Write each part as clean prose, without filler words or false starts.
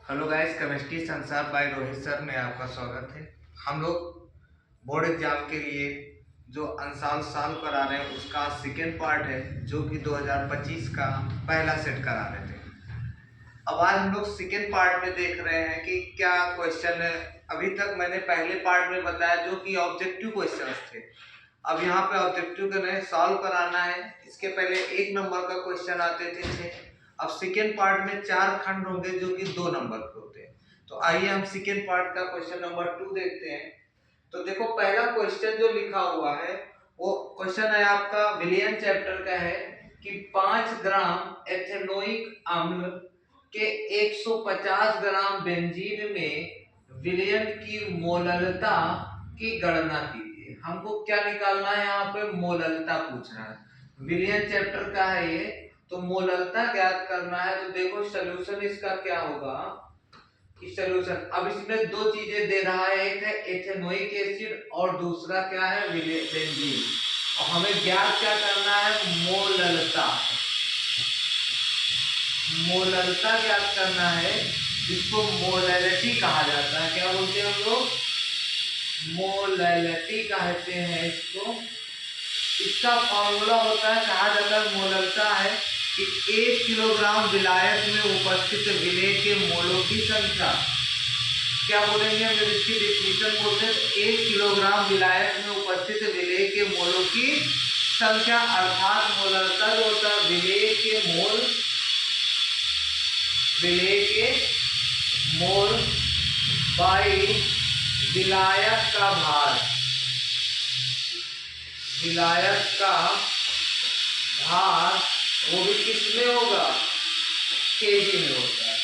Hello guys, chemistry संसार bye Rohit sir में आपका स्वागत है। हम लोग बोर्ड एग्जाम के लिए जो अंशांश सॉल्व करा रहे हैं उसका सेकेंड पार्ट है, जो कि 2025 का पहला सेट करा रहे थे। अब आज हम लोग सेकेंड पार्ट में देख रहे हैं कि क्या क्वेश्चन है। अभी तक मैंने पहले पार्ट में बताया जो कि ऑब्जेक्टिव क्वेश्चंस थे। अब यहाँ पे ऑब्जेक्टिव का नहीं सॉल्व कराना है। इसके पहले 1 नंबर का क्वेश्चन आते थे 6। अब सेकेंड पार्ट में 4 खंड होंगे जो कि 2 नंबर के होते हैं। तो आइए हम सेकेंड पार्ट का क्वेश्चन नंबर 2 देखते हैं। तो देखो, पहला क्वेश्चन जो लिखा हुआ है वो क्वेश्चन है आपका विलियन चैप्टर का है कि 5 ग्राम एथेनोइक अम्ल के 150 ग्राम बेंजीन में विलयन की मोललता की गणना कीजिए। हमको क्या निकालना है, यहाँ पे मोललता पूछ रहा है। विलयन चैप्टर का है ये, तो मोललता ज्ञात करना है। तो देखो सॉल्यूशन इसका क्या होगा कि सॉल्यूशन, अब इसमें 2 चीजें दे रहा है, एक है एथेनोइक एसिड और दूसरा क्या है बेंजीन। और हमें ज्ञात क्या करना है, मोललता। मोललता ज्ञात करना है, जिसको मोलैलिटी कहा जाता है। क्या बोलते हैं हम लोग, मोलैलिटी कहते हैं इसको। इसका फॉर्मूला होता है, कहा जाता है मोललता है कि 1 किलोग्राम विलायक में उपस्थित विलेय के मोलों की संख्या। क्या बोलेंगे हम जब इसकी डेफिनेशन बोलते हैं, 1 किलोग्राम विलायक में उपस्थित विलेय के मोलों की संख्या, अर्थात मोललता जो होता है विलेय के मोल बाई विलायक का भार। विलायक का भार वो भी किसमें होगा, केजी में होता है।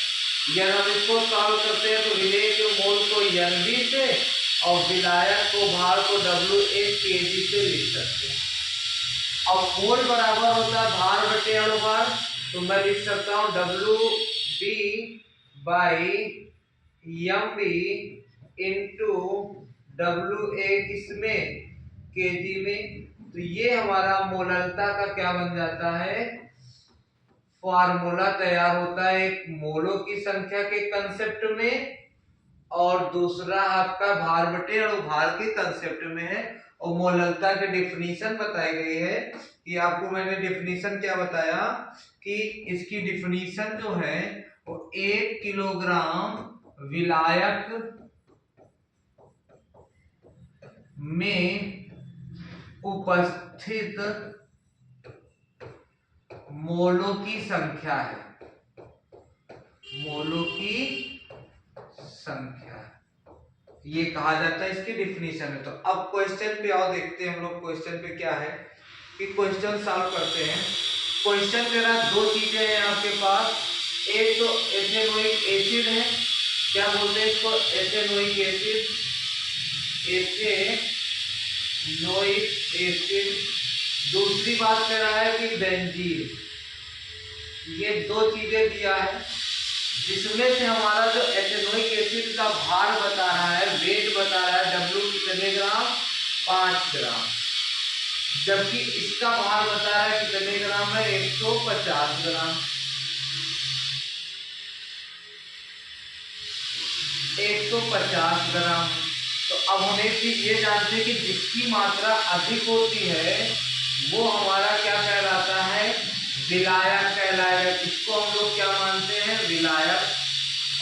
यदि हम इसको सॉल्व करते हैं तो विलेय के मोल को एनबी से और विलायक को भार को WA केजी से लिख सकते हैं। अब मोल बराबर होता है भार बटे अनुभार, तो मैं लिख सकता हूँ WB by MB into WA किसमें, केजी में। तो ये हमारा मोललता का क्या बन जाता है, फार्मूला तैयार होता है। एक मोलों की संख्या के कंसेप्ट में और दूसरा आपका भार बटे अणुभार के कंसेप्ट में है। और मोललता की डेफिनेशन बताई गई है कि आपको मैंने डेफिनेशन क्या बताया कि इसकी डेफिनेशन जो है वो 1 किलोग्राम विलायक में उपस्थित मोलों की संख्या है। मोलों की संख्या ये कहा जाता है इसकी डेफिनेशन में। तो अब क्वेश्चन पे आओ, देखते हैं हम लोग क्वेश्चन पे क्या है कि क्वेश्चन सॉल्व करते हैं। क्वेश्चन दे रहा 2 चीजें हैं आपके पास। एक तो एथेनोइक एसिड है, क्या बोलते हैं इसको, एथेनोइक एसिड। Ethanoic acid. दूसरी बात कह रहा है कि बेंजीन। ये 2 चीजें दिया है, जिसमें से हमारा जो एथेनोइक एसिड का भार बता रहा है, वेट बता रहा है W कितने ग्राम, 5 ग्राम, जबकि इसका भार बता रहा है कितने ग्राम है, 150 ग्राम। 150 ग्राम। तो अब हम एक चीज ये जानते हैं कि जिसकी मात्रा अधिक होती है वो हमारा क्या कहलाता है, विलायक कहलाएगा। इसको हम लोग क्या मानते हैं, विलायक।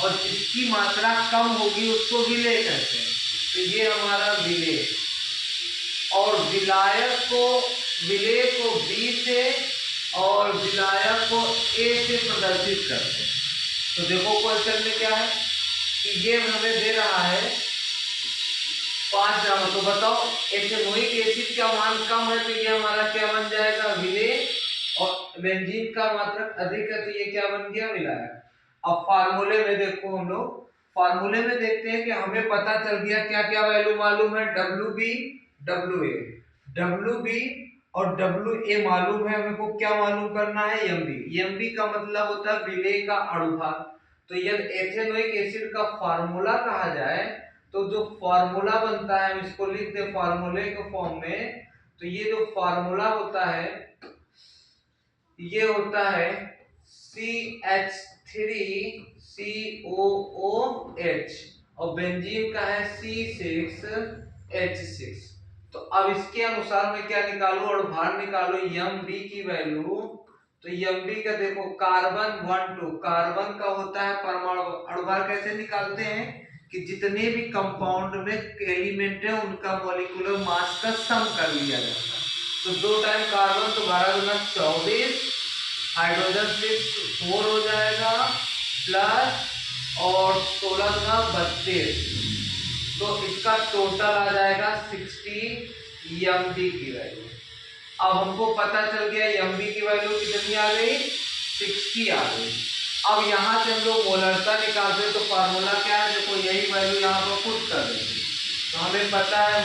और जिसकी मात्रा कम होगी उसको विलेय कहते हैं। तो ये हमारा विलेय। और विलेय को B से और विलायक को A से प्रदर्शित करते हैं। तो देखो क्वेश्चन में क्या है कि ये हमें दे रहा है 5 ग्राम। तो बताओ एथेनोइक एसिड का मान कम है तो ये हमारा क्या बन जाएगा, विलेय। और बेंजीन का मात्रा अधिक है तो ये क्या बन गया, विलायक। अब फार्मूले में देखो, हम लोग फार्मूले में देखते हैं कि हमें पता चल गया क्या क्या वैल्यू मालूम है, WB WB और WA मालूम है। हमें को क्या मालूम करना है, MB का मतलब होता है विलेय का अणुभार। तो यदि एथेनोइक एसिड का फार्मूला कहा जाए तो जो फार्मूला बनता है, हम इसको लिख दे फार्मूले के फॉर्म में। तो ये जो फार्मूला होता है ये होता है CH3 3COOH और बेंजीन का है C6H6। तो अब इसके अनुसार मैं क्या निकालूं और भार निकालूं Mb की वैल्यू। तो Mb का देखो कार्बन 1 2 कार्बन का होता है परमाणु अणुभार कैसे निकालते हैं कि जितने भी कंपाउंड में एलिमेंट है उनका मॉलिक्यूलर मास का सम कर लिया जाता है। तो 2 टाइम कार्बन तो 12 गुना 24, हाइड्रोजन 4 हो जाएगा प्लस और 16 गुना 32, तो इसका टोटल आ जाएगा 60 Mb की वैल्यू। अब हमको पता चल गया Mb की वैल्यू कितनी आ गई, 60 आ गई। अब यहाँ से हम लोग मोलरता निकालते हैं तो फार्मूला क्या है, देखो यही वैल्यू यहाँ पर पुट कर देंगे। तो हमें पता है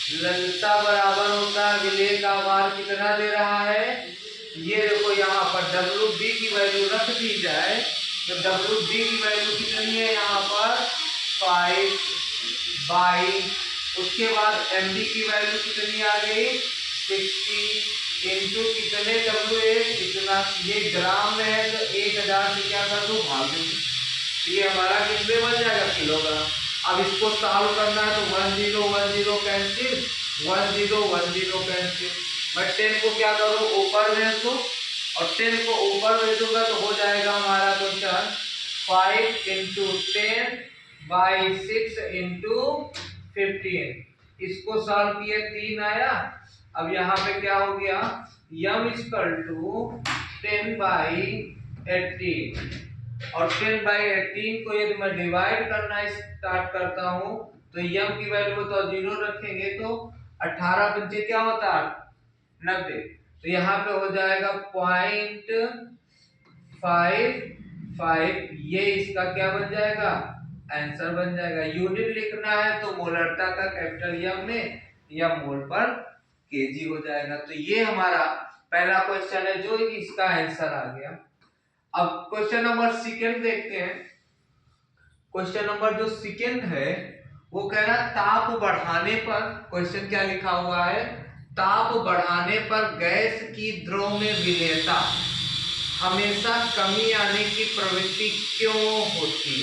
मोलरता बराबर होता है विलेय का भार कितना दे रहा है, ये देखो यहाँ पर Wb की वैल्यू रख दी जाए तो Wb की वैल्यू कितनी है यहाँ पर 5 बाई, उसके बाद Mb की वैल्यू कितनी आ गई 60 इंटू कितने W1 इतना, ये ग्राम में है तो 1000 से क्या कर दूं भाग दूं, ये हमारा कितने बन जाएगा किलोग्राम। अब इसको सॉल्व करना है तो 10 10 कैंसिल 10 10 कैंसिल, मैं 10 को क्या करूं ऊपर भेज दूं और 10 को ऊपर भेजूंगा तो हो जाएगा हमारा क्वेश्चन 5 इंटू 10 बाई 6 इंटू 15। इसको सॉल्व किए 3 आया। अब यहाँ पे क्या हो गया m इक्वल टू 10 बाई 18 और 10 बाई 18 को यदि मैं डिवाइड करना स्टार्ट करता हूँ तो m की वैल्यू तो 0 रखेंगे तो 18 पंचे क्या होता है 90, तो यहाँ पे हो जाएगा 0.55, ये इसका क्या बन जाएगा आंसर बन जाएगा। यूनिट लिखना है तो मोलरता का कैपिटल M में या मोल पर केजी हो जाएगा। तो ये हमारा पहला क्वेश्चन है जो इसका आंसर आ गया। अब क्वेश्चन नंबर सेकंड देखते हैं। क्वेश्चन नंबर जो सेकंड है वो कह रहा है ताप बढ़ाने पर, क्वेश्चन क्या लिखा हुआ है, ताप बढ़ाने पर गैस की द्रव में विलेयता हमेशा कमी आने की प्रवृत्ति क्यों होती,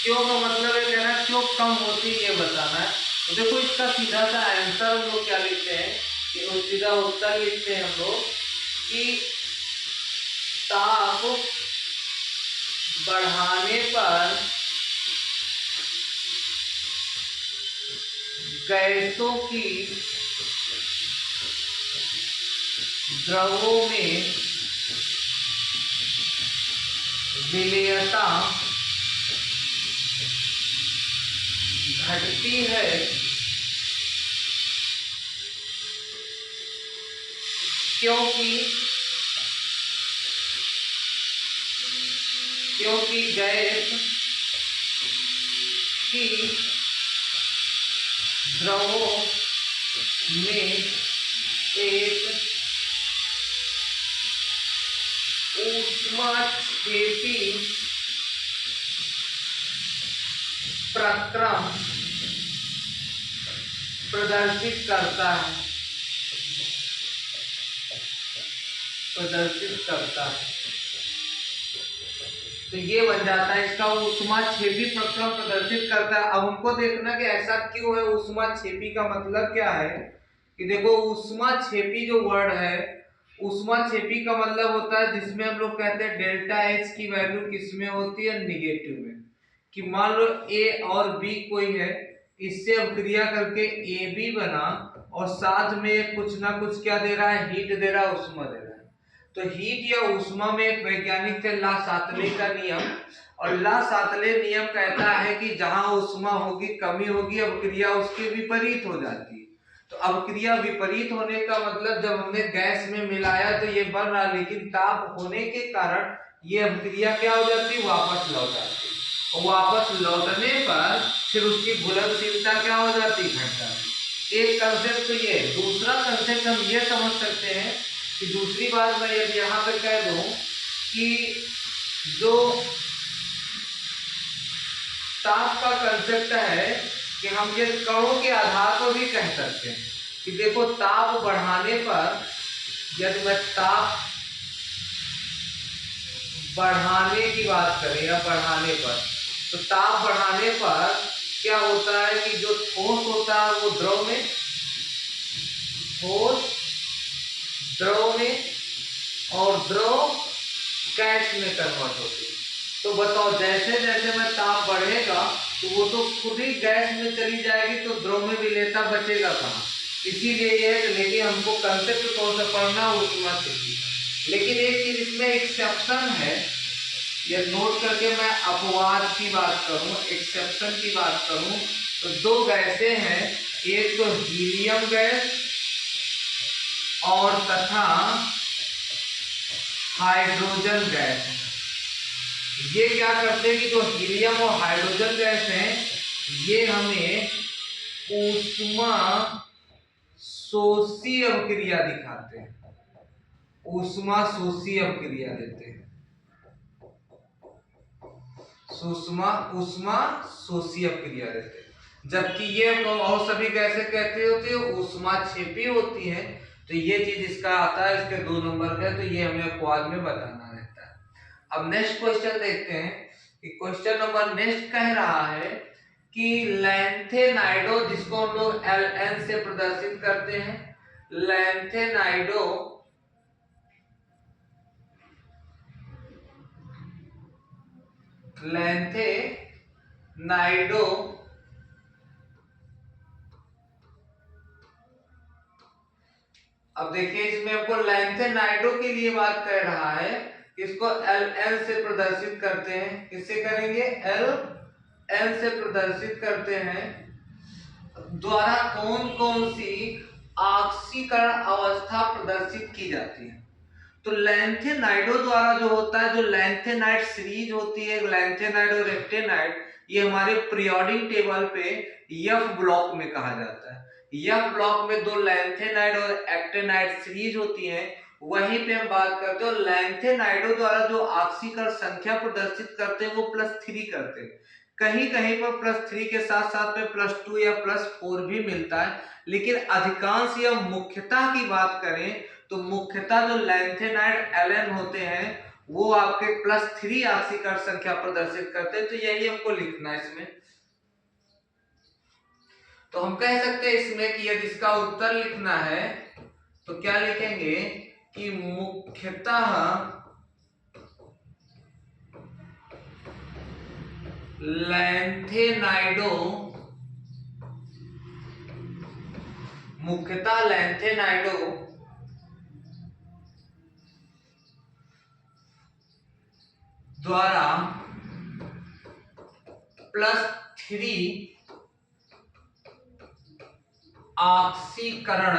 क्यों का मतलब है कहना क्यों कम होती ये बताना है। तो देखो इसका सीधा सा आंसर हम लोग क्या लिखते हैं कि सीधा उत्तर लिखते हैं हम लोग कि ताप बढ़ाने पर गैसों की द्रवों में विलेयता घटती है क्योंकि गैस की द्रवों में एक ऊष्माक्षेपी प्रक्रम प्रदर्शित करता है तो ये बन जाता है इसका ऊष्माक्षेपी प्रक्रम प्रदर्शित करता है। अब हमको देखना कि ऐसा क्यों है, ऊष्माक्षेपी का मतलब क्या है कि देखो ऊष्माक्षेपी जो वर्ड है, ऊष्माक्षेपी का मतलब होता है जिसमें हम लोग कहते हैं डेल्टा एच की वैल्यू किसमें होती है निगेटिव में, कि मान लो ए और बी कोई है, इससे अब क्रिया करके ए बी बना और साथ में कुछ ना कुछ क्या दे रहा है हीट दे रहा है उष्मा दे रहा है। तो हीट या उष्मा में एक वैज्ञानिक थे ला सातले का नियम, और ला सातले नियम कहता है कि जहां उष्मा होगी कमी होगी अवक्रिया उसके विपरीत हो जाती है। तो अवक्रिया विपरीत होने का मतलब जब हमने गैस में मिलाया तो ये बन रहा, लेकिन ताप होने के कारण ये अवक्रिया क्या हो जाती है वापस लौट आती है, और वापस लौटने पर फिर उसकी घुलनशीलता क्या हो जाती घट जाती। एक कंसेप्ट तो ये, दूसरा कंसेप्ट हम ये समझ सकते हैं कि दूसरी बात मैं यदि यहाँ पे कह दूं कि जो ताप का कंसेप्ट है कि हम ये कणों के आधार पर भी कह सकते हैं कि देखो ताप बढ़ाने पर यदि मैं ताप बढ़ाने की बात करें या बढ़ाने पर, तो ताप बढ़ाने पर क्या होता है कि जो ठोस होता है वो द्रव में, ठोस द्रव में और द्रव गैस में कन्वर्ट होती है। तो बताओ जैसे जैसे में ताप बढ़ेगा तो वो तो खुद ही गैस में चली जाएगी, तो द्रव में विलेयता बचेगा कहाँ। इसीलिए ये है, लेकिन हमको कंसेप्ट कौन सा पढ़ना, ऊष्मा स्थिति। लेकिन एक चीज इसमें एक्सेप्शन है, ये नोट करके मैं अपवाद की बात करूं, एक्सेप्शन की बात करूं, तो दो गैसें हैं, एक तो हीलियम गैस और तथा हाइड्रोजन गैस। ये क्या करते हैं कि जो हीलियम और हाइड्रोजन गैस हैं ये हमें ऊष्मा शोषी अभिक्रिया दिखाते हैं, ऊष्मा शोषी अभिक्रिया देते हैं, ऊष्मा शोषी अभिक्रिया देते हैं। जबकि ये और सभी गैसें कहती होती है ऊष्मा क्षेपी होती है। तो ये चीज इसका आता है, इसके 2 नंबर का, तो ये हमें अपवाद में बताना रहता है। अब नेक्स्ट क्वेश्चन देखते हैं कि क्वेश्चन नंबर नेक्स्ट कह रहा है कि लैंथेनाइडो, जिसको हम लोग Ln से प्रदर्शित करते हैं, लैंथेनाइडो अब देखिए इसमें आपको लैंथेनाइडो के लिए बात कर रहा है, इसको Ln से प्रदर्शित करते हैं। किससे करेंगे? Ln से प्रदर्शित करते हैं। द्वारा कौन कौन सी ऑक्सीकरण अवस्था प्रदर्शित की जाती है? तो लैंथेनाइडो द्वारा जो होता है, जो लैंथेनाइड सीरीज होती है, लैंथेनाइड और एक्टेनाइड, ये हमारे पीरियोडिक टेबल पे एफ ब्लॉक में कहा जाता है। एफ ब्लॉक में दो लैंथेनाइड और एक्टेनाइड सीरीज होती है। वहीं पे हम बात करते हैं लैंथेनाइडो द्वारा जो ऑक्सीकरण संख्या प्रदर्शित करते हैं वो +3 करते हैं। कहीं कहीं पर +3 के साथ साथ में +2 या +4 भी मिलता है, लेकिन अधिकांश या मुख्यतः की बात करें तो मुख्यतः जो लैंथेनाइड Ln होते हैं वो आपके +3 ऑक्सीकरण संख्या प्रदर्शित करते हैं। तो यही हमको लिखना है इसमें। तो हम कह सकते हैं इसमें कि यदि इसका उत्तर लिखना है तो क्या लिखेंगे कि मुख्यतः लैंथेनाइडो द्वारा +3 ऑक्सीकरण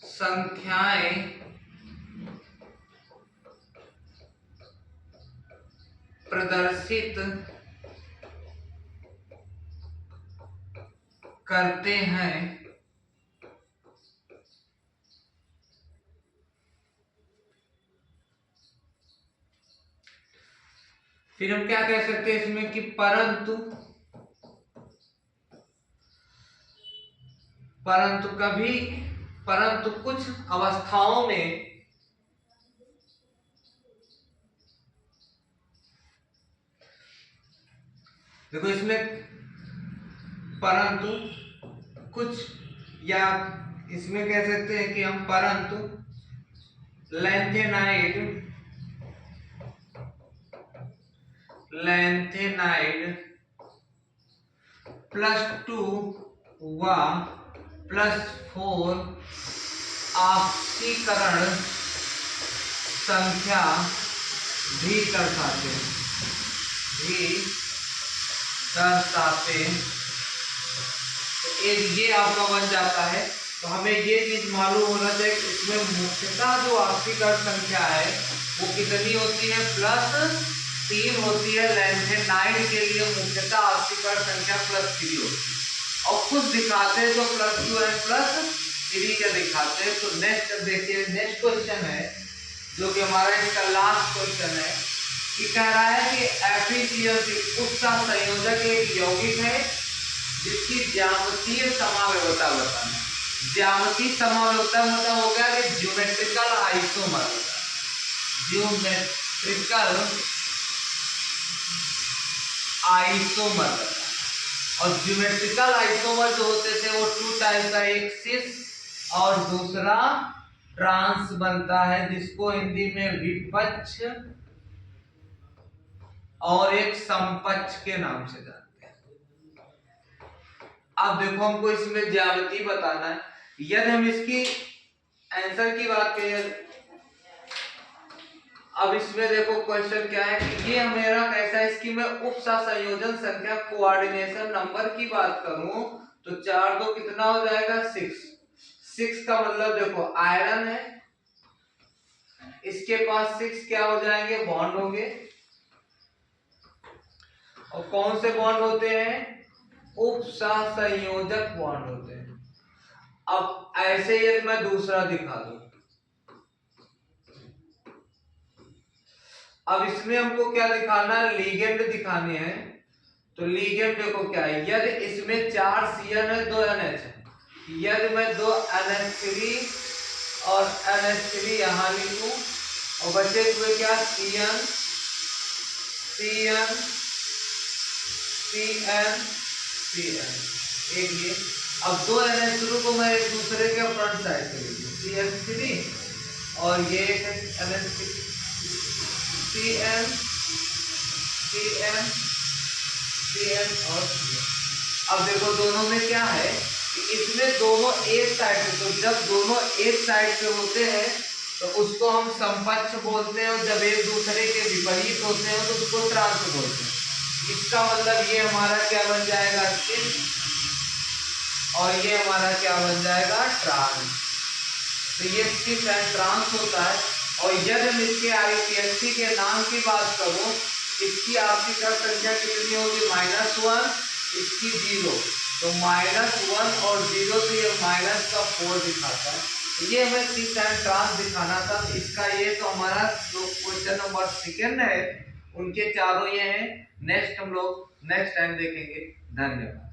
संख्याएं प्रदर्शित करते हैं। फिर हम क्या कह सकते हैं इसमें कि परंतु कुछ अवस्थाओं में देखो इसमें परंतु कुछ, या इसमें कह सकते हैं कि हम परंतु लैंथेनाइड +2 व +4 ऑक्सीकरण संख्या भी दर्शाते तो एक ये आपका बन जाता है। तो हमें ये चीज मालूम होना चाहिए कि इसमें मुख्यतः जो ऑक्सीकरण संख्या है वो कितनी होती है? +3 होती है। लैंथेनाइड के लिए मुख्यतः ऑक्सीकरण संख्या +3 होती है, और कुछ दिखाते हैं तो +2 एंड +3 का दिखाते हैं। तो नेक्स्ट देखिए, नेक्स्ट क्वेश्चन है जो कि हमारा इसका लास्ट क्वेश्चन है कि कह रहा है कि एफिशिएंसी उत्साह संयोजक एक यौगिक है जिसकी ज्यामितीय समाव्यवस्था बताना है। ज्यामिति समवर्तक मतलब हो गया कि ज्योमेट्रिकल आइसोमर, ज्योमेट्रिकल आइसोमर। और ज्योमेट्रिकल आइसोमर जो होते थे वो टू टाइप का, एक सिस और दूसरा ट्रांस बनता है, जिसको हिंदी में विपक्ष और एक समपक्ष के नाम से जानते हैं। अब देखो हमको इसमें ज्यामिति बताना है। यदि हम इसकी आंसर की बात करें, अब इसमें देखो क्वेश्चन क्या है कि ये मेरा कैसा है, इसकी मैं उपसंयोजन संख्या कोऑर्डिनेशन नंबर की बात करूं तो 4 2 कितना हो जाएगा 6 का मतलब देखो आयरन है, इसके पास 6 क्या हो जाएंगे बॉन्ड होंगे। और कौन से बॉन्ड होते हैं, उपसंयोजक बॉन्ड होते हैं। अब ऐसे ही मैं दूसरा दिखा दूं, अब इसमें हमको क्या दिखाना है, लिगेंड दिखाने हैं। तो लिगेंड देखो क्या है, यदि इसमें 4 CN है 2 NH है, यदि मैं 2 NH3 और NH3 यहां लिखूं और बचे हुए क्या CN CN CN CN एक ये। अब 2 NH3 को मैं एक दूसरे के फ्रंट साइड से लिखूं CN3 और ये NH3 CN CN CN और CN। अब देखो दोनों में क्या है कि इसमें दोनों एक साइड पे, तो जब दोनों एक साइड पे होते हैं तो उसको हम समपक्ष बोलते हैं, और जब एक दूसरे के विपरीत होते हैं तो उसको ट्रांस बोलते हैं। इसका मतलब ये हमारा क्या बन जाएगा सिस और ये हमारा क्या बन जाएगा ट्रांस। तो ये सिस एंड ट्रांस होता है। और यदि हम इसके IUPAC के नाम की बात करूं, इसकी आपकी चर संख्या कितनी होगी -1, इसकी 0, तो -1 और 0 तो ये -4 दिखाता है। ये हमें सिस एंड ट्रांस दिखाना था। इसका ये तो हमारा जो क्वेश्चन नंबर 2 है उनके चारों ये हैं। नेक्स्ट हम लोग नेक्स्ट टाइम देखेंगे। धन्यवाद।